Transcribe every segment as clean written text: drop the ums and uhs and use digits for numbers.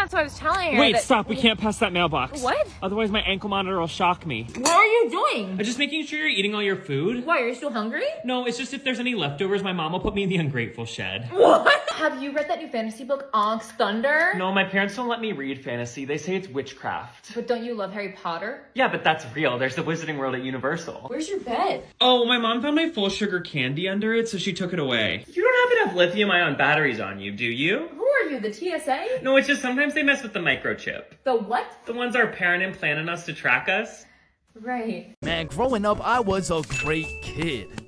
that's what I was telling her. Wait, stop. We can't pass that mailbox. What? Otherwise my ankle monitor will shock me. What are you doing? I'm just making sure you're eating all your food. Why, are you still hungry? No, it's just if there's any leftovers, my mom will put me in the ungrateful shed. What? Have you read that new fantasy book, Onk's Thunder? No, my parents don't let me read fantasy. They say it's witchcraft. But don't you love Harry Potter? Yeah, but that's real. There's the Wizarding World at Universal. Where's your bed? Oh, my mom found my full sugar candy under it, so she took it away. You don't happen to have lithium-ion batteries on you, do you? Who are you, the TSA? No, it's just sometimes they mess with the microchip. The what? The ones our parent implanted us to track us. Right. Man, growing up, I was a great kid.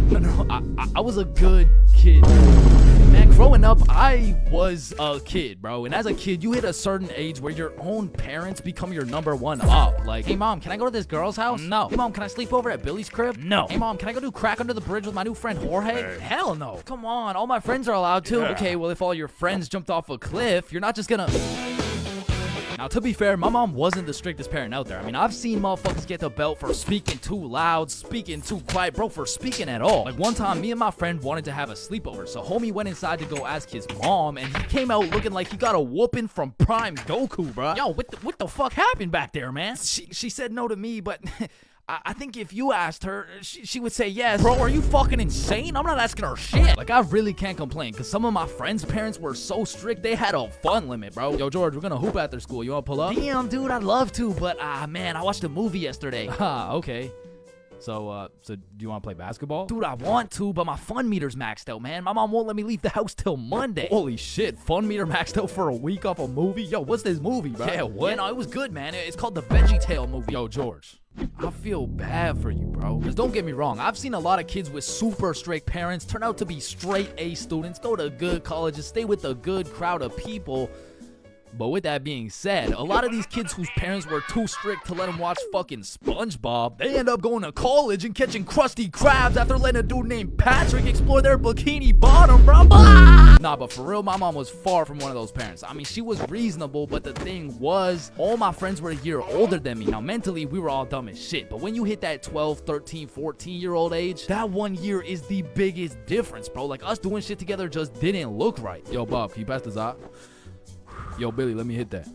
No, I was a good kid. Man, growing up, I was a kid, bro. And as a kid, you hit a certain age where your own parents become your number one up. Like, hey, mom, can I go to this girl's house? No. Hey, mom, can I sleep over at Billy's crib? No. Hey, mom, can I go do crack under the bridge with my new friend Jorge? Hell no. Come on, all my friends are allowed to. Okay, well, if all your friends jumped off a cliff, you're not just gonna... Now, to be fair, my mom wasn't the strictest parent out there. I mean, I've seen motherfuckers get the belt for speaking too loud, speaking too quiet, bro, for speaking at all. Like, one time, me and my friend wanted to have a sleepover, so homie went inside to go ask his mom, and he came out looking like he got a whooping from Prime Goku, bro. Yo, what the fuck happened back there, man? She said no to me, but... I think if you asked her, she would say yes. Bro, are you fucking insane? I'm not asking her shit. Like, I really can't complain, because some of my friends' parents were so strict, they had a fun limit, bro. Yo, George, we're gonna hoop after school. You wanna pull up? Damn, dude, I'd love to, but, man, I watched a movie yesterday. Okay. So do you want to play basketball? Dude, I want to, but my fun meter's maxed out, man. My mom won't let me leave the house till Monday. Holy shit, fun meter maxed out for a week off a movie? Yo, what's this movie, bro? Yeah, what? Yeah, no, it was good, man. It's called the VeggieTale movie. Yo, George, I feel bad for you, bro. Because don't get me wrong, I've seen a lot of kids with super strict parents turn out to be straight A students, go to good colleges, stay with a good crowd of people. But with that being said, a lot of these kids whose parents were too strict to let them watch fucking SpongeBob, they end up going to college and catching Krusty Krabs after letting a dude named Patrick explore their bikini bottom, bro. Nah, but for real, my mom was far from one of those parents. I mean, she was reasonable, but the thing was, all my friends were a year older than me. Now, mentally, we were all dumb as shit. But when you hit that 12, 13, 14-year-old age, that 1 year is the biggest difference, bro. Like, us doing shit together just didn't look right. Yo, Bob, can you pass the Zot? Yo, Billy, let me hit that.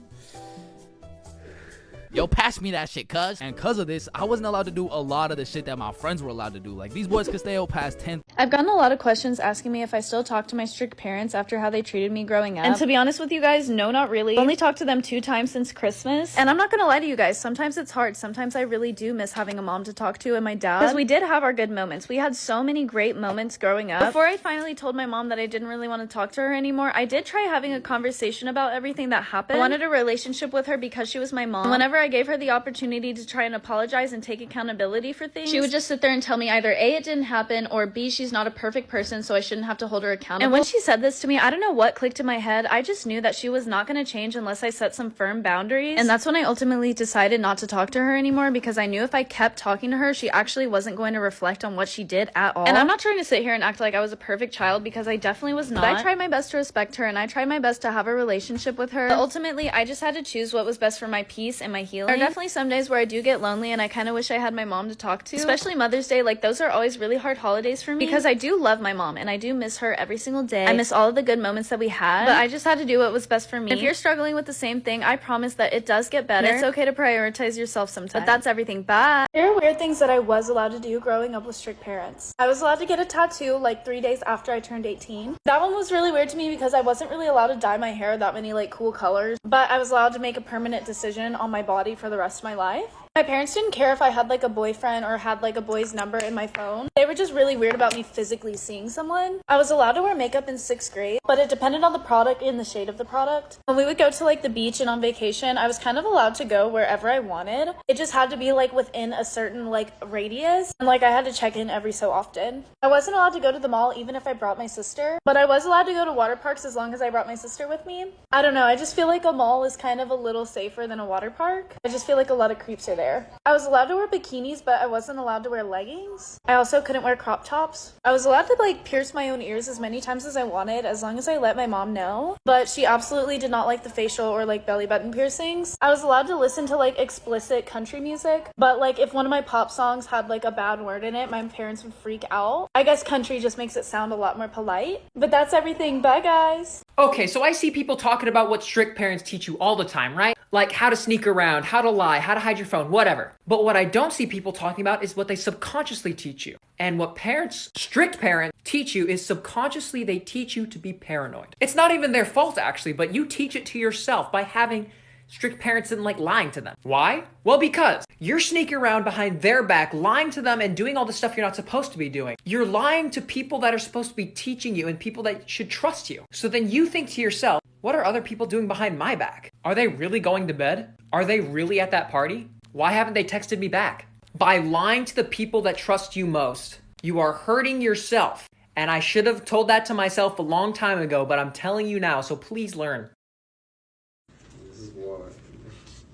Yo, pass me that shit, cuz. And cuz of this, I wasn't allowed to do a lot of the shit that my friends were allowed to do. Like, these boys could stay out past 10th. I've gotten a lot of questions asking me if I still talk to my strict parents after how they treated me growing up. And to be honest with you guys, no, not really. I've only talked to them 2 times since Christmas. And I'm not gonna lie to you guys, sometimes it's hard. Sometimes I really do miss having a mom to talk to and my dad. Because we did have our good moments. We had so many great moments growing up. Before I finally told my mom that I didn't really want to talk to her anymore, I did try having a conversation about everything that happened. I wanted a relationship with her because she was my mom. And whenever I gave her the opportunity to try and apologize and take accountability for things, she would just sit there and tell me either A, it didn't happen, or B, she's not a perfect person, so I shouldn't have to hold her accountable. And when she said this to me, I don't know what clicked in my head. I just knew that she was not going to change unless I set some firm boundaries. And that's when I ultimately decided not to talk to her anymore, because I knew if I kept talking to her, she actually wasn't going to reflect on what she did at all. And I'm not trying to sit here and act like I was a perfect child, because I definitely was not. But I tried my best to respect her, and I tried my best to have a relationship with her. But ultimately, I just had to choose what was best for my peace and my healing. There are definitely some days where I do get lonely and I kind of wish I had my mom to talk to, especially Mother's Day. Like, those are always really hard holidays for me, because I do love my mom and I do miss her every single day. I miss all of the good moments that we had, but I just had to do what was best for me. If you're struggling with the same thing, I promise that it does get better. And it's okay to prioritize yourself sometimes. But that's everything. Bye. There are weird things that I was allowed to do growing up with strict parents. I was allowed to get a tattoo like 3 days after I turned 18. That one was really weird to me because I wasn't really allowed to dye my hair that many like cool colors, but I was allowed to make a permanent decision on my body for the rest of my life. My parents didn't care if I had like a boyfriend or had like a boy's number in my phone. They were just really weird about me physically seeing someone. I was allowed to wear makeup in 6th grade, but it depended on the product and the shade of the product. When we would go to like the beach and on vacation, I was kind of allowed to go wherever I wanted. It just had to be like within a certain like radius, and like I had to check in every so often. I wasn't allowed to go to the mall even if I brought my sister, but I was allowed to go to water parks as long as I brought my sister with me. I don't know, I just feel like a mall is kind of a little safer than a water park. I just feel like a lot of creeps are there. there. I was allowed to wear bikinis, but I wasn't allowed to wear leggings. I also couldn't wear crop tops. I was allowed to like pierce my own ears as many times as I wanted, as long as I let my mom know. But she absolutely did not like the facial or like belly button piercings. I was allowed to listen to like explicit country music, but like if one of my pop songs had like a bad word in it, my parents would freak out. I guess country just makes it sound a lot more polite. But that's everything. Bye guys. Okay, so I see people talking about what strict parents teach you all the time, right? Like how to sneak around, how to lie, how to hide your phone, whatever. But what I don't see people talking about is what they subconsciously teach you. And what strict parents teach you is subconsciously they teach you to be paranoid. It's not even their fault actually, but you teach it to yourself by having strict parents and like lying to them. Why? Well, because you're sneaking around behind their back, lying to them and doing all the stuff you're not supposed to be doing. You're lying to people that are supposed to be teaching you and people that should trust you. So then you think to yourself, what are other people doing behind my back? Are they really going to bed? Are they really at that party? Why haven't they texted me back? By lying to the people that trust you most, you are hurting yourself. And I should have told that to myself a long time ago, but I'm telling you now, so please learn.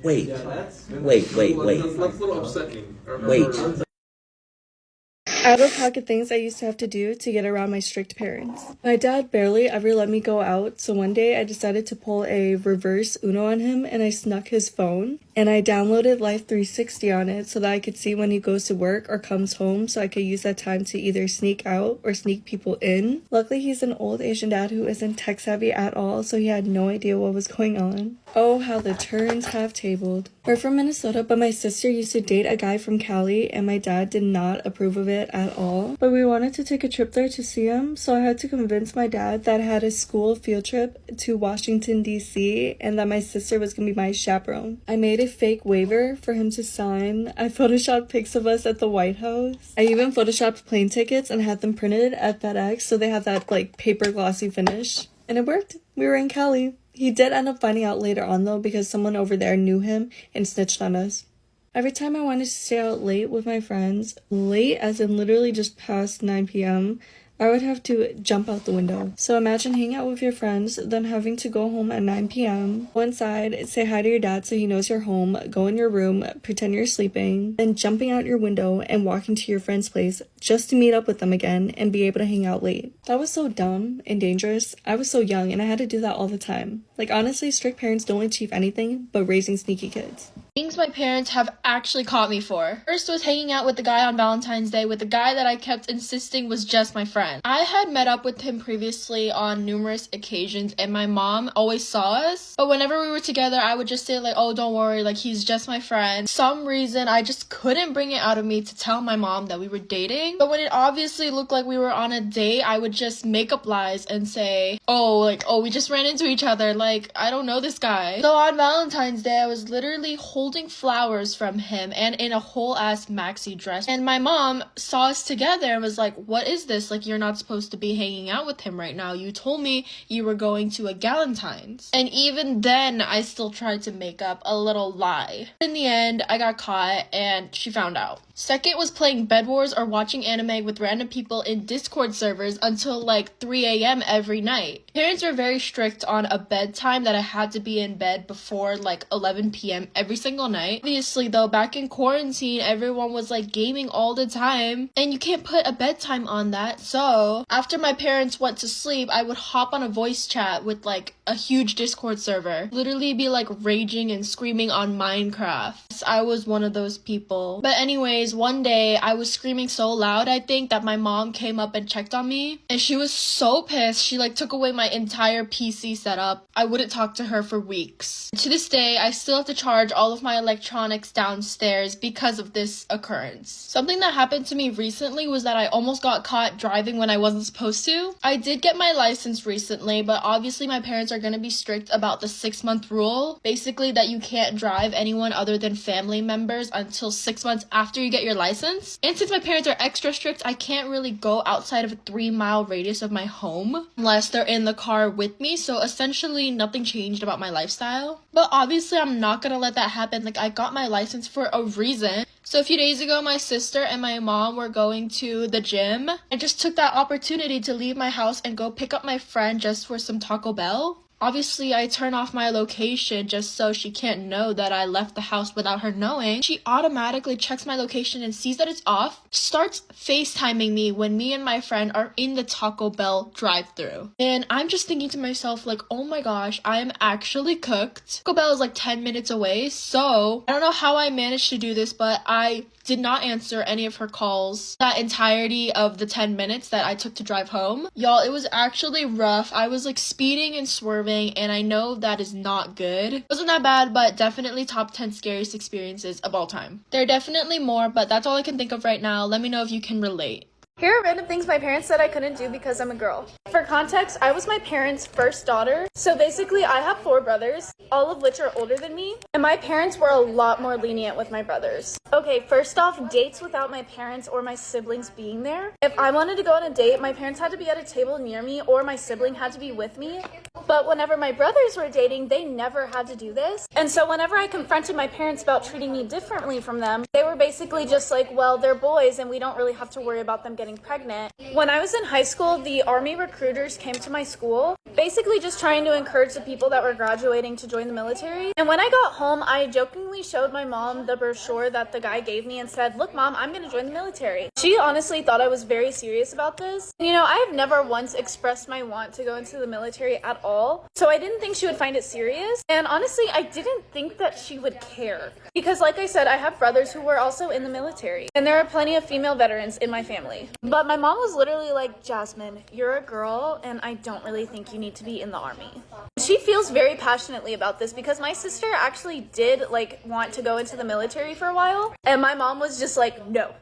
Wait. That's a little upsetting. Wait. Out-of-pocket things I used to have to do to get around my strict parents. My dad barely ever let me go out, so one day I decided to pull a reverse Uno on him and I snuck his phone. And I downloaded Life 360 on it so that I could see when he goes to work or comes home so I could use that time to either sneak out or sneak people in. Luckily, he's an old Asian dad who isn't tech savvy at all, so he had no idea what was going on. Oh, how the turns have tabled. We're from Minnesota, but my sister used to date a guy from Cali, and my dad did not approve of it at all. But we wanted to take a trip there to see him, so I had to convince my dad that I had a school field trip to Washington, D.C., and that my sister was going to be my chaperone. I made a fake waiver for him to sign. I photoshopped pics of us at the White House. I even photoshopped plane tickets and had them printed at FedEx, so they have that, like, paper glossy finish. And it worked. We were in Cali. He did end up finding out later on though because someone over there knew him and snitched on us. Every time I wanted to stay out late with my friends, late as in literally just past 9 p.m., I would have to jump out the window. So imagine hanging out with your friends, then having to go home at 9 p.m., go inside, say hi to your dad so he knows you're home, go in your room, pretend you're sleeping, then jumping out your window and walking to your friend's place just to meet up with them again and be able to hang out late. That was so dumb and dangerous. I was so young and I had to do that all the time. Like honestly, strict parents don't achieve anything but raising sneaky kids. Things my parents have actually caught me for. First was hanging out with the guy on Valentine's Day with the guy that I kept insisting was just my friend. I had met up with him previously on numerous occasions and my mom always saw us, but whenever we were together I would just say like, oh don't worry, like he's just my friend. Some reason I just couldn't bring it out of me to tell my mom that we were dating, but when it obviously looked like we were on a date, I would just make up lies and say, oh we just ran into each other, like I don't know this guy. So on Valentine's Day I was literally holding flowers from him and in a whole ass maxi dress, and my mom saw us together and was like, what is this, like you're not supposed to be hanging out with him right now, you told me you were going to a Galentine's. And even then I still tried to make up a little lie. In the end I got caught and she found out. Second was playing Bed Wars or watching anime with random people in Discord servers until like 3 a.m. every night. Parents were very strict on a bedtime that I had to be in bed before like 11 p.m. every single night. Obviously though, back in quarantine, everyone was like gaming all the time and you can't put a bedtime on that. So after my parents went to sleep, I would hop on a voice chat with like a huge Discord server. Literally be like raging and screaming on Minecraft. I was one of those people. But anyways, one day I was screaming so loud I think that my mom came up and checked on me and she was so pissed. She like took away my entire PC setup. I wouldn't talk to her for weeks. To this day I still have to charge all of my electronics downstairs because of this occurrence. Something that happened to me recently was that I almost got caught driving when I wasn't supposed to. I did get my license recently, but obviously my parents are going to be strict about the 6-month rule. Basically that you can't drive anyone other than family members until 6 months after you get your license. And since my parents are extra strict, I can't really go outside of a 3-mile radius of my home unless they're in the car with me, so essentially nothing changed about my lifestyle. But obviously I'm not gonna let that happen. Like I got my license for a reason. So a few days ago my sister and my mom were going to the gym. I just took that opportunity to leave my house and go pick up my friend just for some Taco Bell. Obviously, I turn off my location just so she can't know that I left the house without her knowing. She automatically checks my location and sees that it's off, starts FaceTiming me when me and my friend are in the Taco Bell drive-thru. And I'm just thinking to myself, like, oh my gosh, I am actually cooked. Taco Bell is like 10 minutes away, so I don't know how I managed to do this, but I did not answer any of her calls that entirety of the 10 minutes that I took to drive home. Y'all, it was actually rough. I was like speeding and swerving, and I know that is not good. It wasn't that bad, but definitely top 10 scariest experiences of all time. There are definitely more, but that's all I can think of right now. Let me know if you can relate. Here are random things my parents said I couldn't do because I'm a girl. For context, I was my parents' first daughter. So basically, I have 4 brothers, all of which are older than me. And my parents were a lot more lenient with my brothers. Okay, first off, dates without my parents or my siblings being there. If I wanted to go on a date, my parents had to be at a table near me or my sibling had to be with me. But whenever my brothers were dating, they never had to do this. And so whenever I confronted my parents about treating me differently from them, they were basically just like, well, they're boys and we don't really have to worry about them getting pregnant. When I was in high school, the Army recruiters came to my school, basically just trying to encourage the people that were graduating to join the military. And when I got home, I jokingly showed my mom the brochure that the guy gave me and said, look, Mom, I'm going to join the military. She honestly thought I was very serious about this. You know, I have never once expressed my want to go into the military at all, so I didn't think she would find it serious. And honestly, I didn't think that she would care. Because like I said, I have brothers who were also in the military, and there are plenty of female veterans in my family. But my mom was literally like, Jasmine, you're a girl, and I don't really think you need to be in the Army. She feels very passionately about this because my sister actually did like want to go into the military for a while, and my mom was just like, no,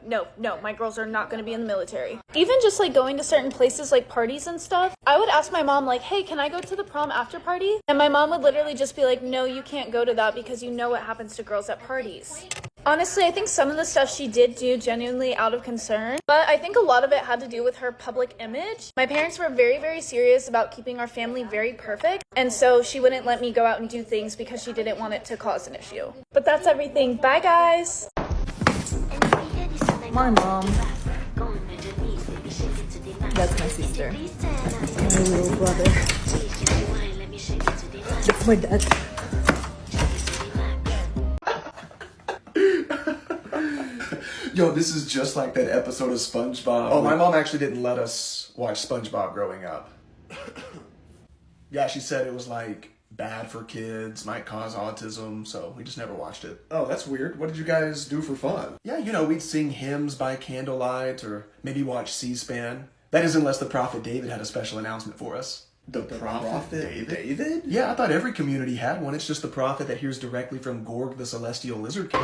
my girls are not going to be in the military. Even just like going to certain places like parties and stuff, I would ask my mom like, hey, can I go to the prom after party? And my mom would literally just be like, no, you can't go to that because you know what happens to girls at parties. Honestly, I think some of the stuff she did do genuinely out of concern, but I think a lot of it had to do with her public image. My parents were very, very serious about keeping our family very perfect, and so she wouldn't let me go out and do things because she didn't want it to cause an issue. But that's everything. Bye, guys! My mom. That's my sister. My little brother. That's my dad. Yo, this is just like that episode of SpongeBob. Oh, my mom actually didn't let us watch SpongeBob growing up. Yeah, she said it was like bad for kids, might cause autism, so we just never watched it. Oh, that's weird. What did you guys do for fun? Yeah, you know, we'd sing hymns by candlelight or maybe watch C-SPAN. That is unless the Prophet David had a special announcement for us. The prophet David? Yeah, I thought every community had one. It's just the prophet that hears directly from Gorg the Celestial Lizard King.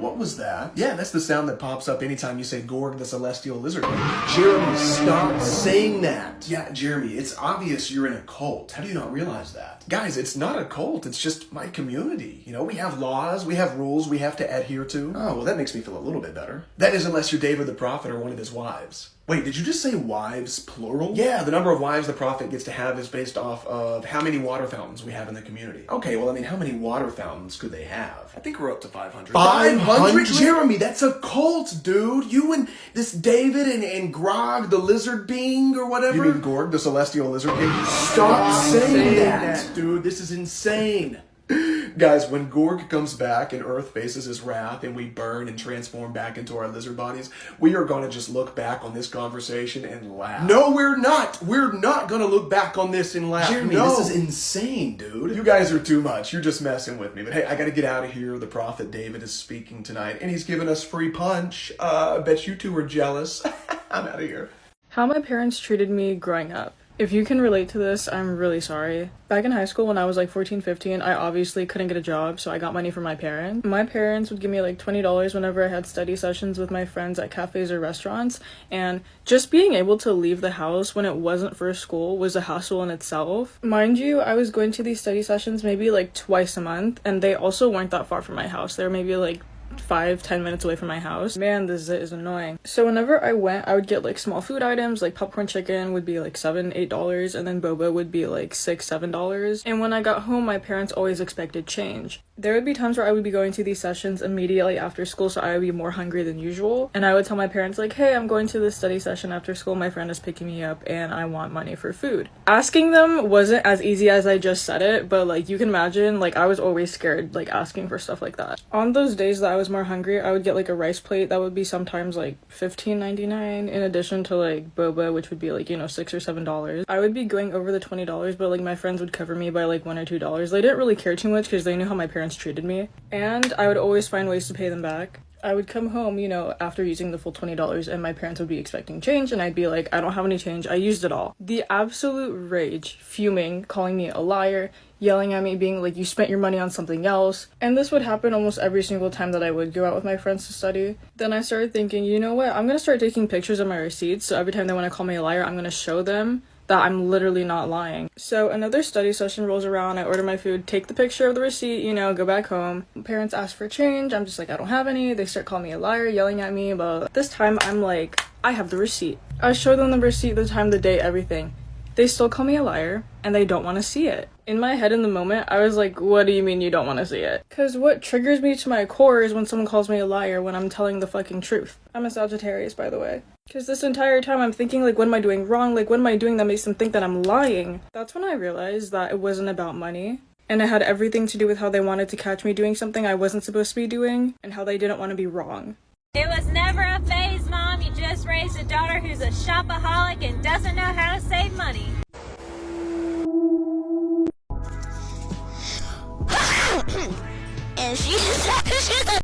What was that? Yeah, that's the sound that pops up anytime you say Gorg the Celestial Lizard King. Jeremy, stop saying that. Yeah, Jeremy, it's obvious you're in a cult. How do you not realize that? Guys, it's not a cult. It's just my community. You know, we have laws, we have rules we have to adhere to. Oh, well, that makes me feel a little bit better. That is unless you're David the Prophet or one of his wives. Wait, did you just say wives, plural? Yeah, the number of wives the prophet gets to have is based off of how many water fountains we have in the community. Okay, well, I mean, how many water fountains could they have? I think we're up to 500. 500? Jeremy, that's a cult, dude. You and this David and Grog, the lizard being or whatever. You mean Gorg, the celestial lizard king? Stop saying that, dude. This is insane. Guys, when Gorg comes back and Earth faces his wrath and we burn and transform back into our lizard bodies, we are going to just look back on this conversation and laugh. No, we're not. We're not going to look back on this and laugh. Jeremy, no. This is insane, dude. You guys are too much. You're just messing with me. But hey, I got to get out of here. The Prophet David is speaking tonight, and he's giving us free punch. I bet you two are jealous. I'm out of here. How my parents treated me growing up. If you can relate to this, I'm really sorry. Back in high school when I was like 14, 15, I obviously couldn't get a job, so I got money from my parents. My parents would give me like $20 whenever I had study sessions with my friends at cafes or restaurants, and just being able to leave the house when it wasn't for school was a hassle in itself. Mind you, I was going to these study sessions maybe like twice a month, and they also weren't that far from my house. They were maybe like 5-10 minutes away from my house. Man, this is annoying. So whenever I went, I would get like small food items, like popcorn chicken would be like $7-8, and then boba would be like $6-7. And when I got home, my parents always expected change. There would be times where I would be going to these sessions immediately after school, so I would be more hungry than usual. And I would tell my parents like, hey, I'm going to this study session after school. My friend is picking me up and I want money for food. Asking them wasn't as easy as I just said it, but like you can imagine, like I was always scared like asking for stuff like that. On those days that I was more hungry, I would get like a rice plate that would be sometimes like $15.99 in addition to like boba, which would be like, you know, $6 or $7. I would be going over the $20, but like my friends would cover me by like $1 or $2. They didn't really care too much because they knew how my parents treated me, and I would always find ways to pay them back. I would come home, you know, after using the full $20, and my parents would be expecting change, and I'd be like, I don't have any change, I used it all. The absolute rage, fuming, calling me a liar, yelling at me, being like, you spent your money on something else. And this would happen almost every single time that I would go out with my friends to study. Then I started thinking, you know what, I'm gonna start taking pictures of my receipts, so every time they want to call me a liar, I'm gonna show them that I'm literally not lying. So another study session rolls around, I order my food, take the picture of the receipt, you know, go back home. Parents ask for change, I'm just like, I don't have any. They start calling me a liar, yelling at me, but this time I'm like, I have the receipt. I show them the receipt, the time, the date, everything. They still call me a liar, and they don't want to see it. In my head in the moment, I was like, what do you mean you don't want to see it? Because what triggers me to my core is when someone calls me a liar when I'm telling the fucking truth. I'm a Sagittarius, by the way. Because this entire time I'm thinking, like, what am I doing wrong? Like, what am I doing that makes them think that I'm lying? That's when I realized that it wasn't about money. And it had everything to do with how they wanted to catch me doing something I wasn't supposed to be doing, and how they didn't want to be wrong. It was never a phase, Mom. You just raised a daughter who's a shopaholic and doesn't know how to save money.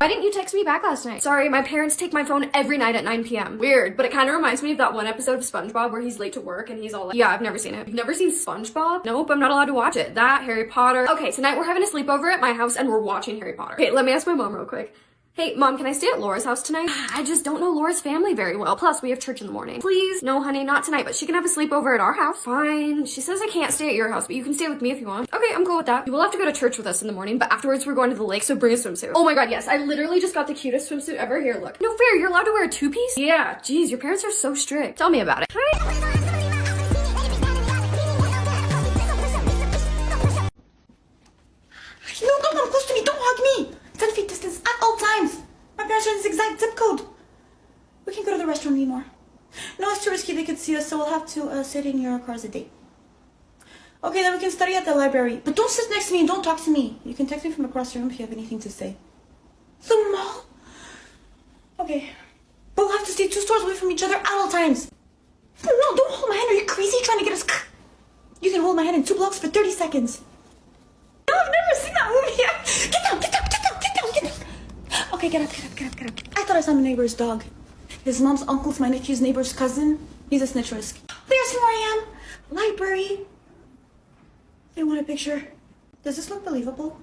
Why didn't you text me back last night? Sorry, my parents take my phone every night at 9 p.m. Weird, but it kind of reminds me of that one episode of SpongeBob where he's late to work and he's all like, yeah, I've never seen it. You've never seen SpongeBob? Nope, I'm not allowed to watch it. That, Harry Potter. Okay, tonight we're having a sleepover at my house and we're watching Harry Potter. Okay, let me ask my mom real quick. Hey, Mom, can I stay at Laura's house tonight? I just don't know Laura's family very well. Plus, we have church in the morning. Please? No, honey, not tonight, but she can have a sleepover at our house. Fine. She says I can't stay at your house, but you can stay with me if you want. Okay, I'm cool with that. You will have to go to church with us in the morning, but afterwards we're going to the lake, so bring a swimsuit. Oh my god, yes. I literally just got the cutest swimsuit ever. Here, look. No fair, you're allowed to wear a two-piece? Yeah, geez, your parents are so strict. Tell me about it. Hi. No, don't come close to me. Don't hug me. 10 feet distance at all times. My parents are in this exact zip code. We can't go to the restaurant anymore. No, it's too risky. They could see us, so we'll have to sit in your car as a date. Okay, then we can study at the library. But don't sit next to me and don't talk to me. You can text me from across the room if you have anything to say. The mall? Okay. But we'll have to stay 2 stores away from each other at all times. No, don't hold my hand. Are you crazy trying to get us... You can hold my hand in 2 blocks for 30 seconds. No, I've never seen that movie yet. Get down, get down, get down, get down, get down. Okay, get up, get up, get up, get up. I thought I saw my neighbor's dog. His mom's uncle's my nephew's neighbor's cousin. He's a snitch risk. There's who I am. Library. They want a picture. Does this look believable?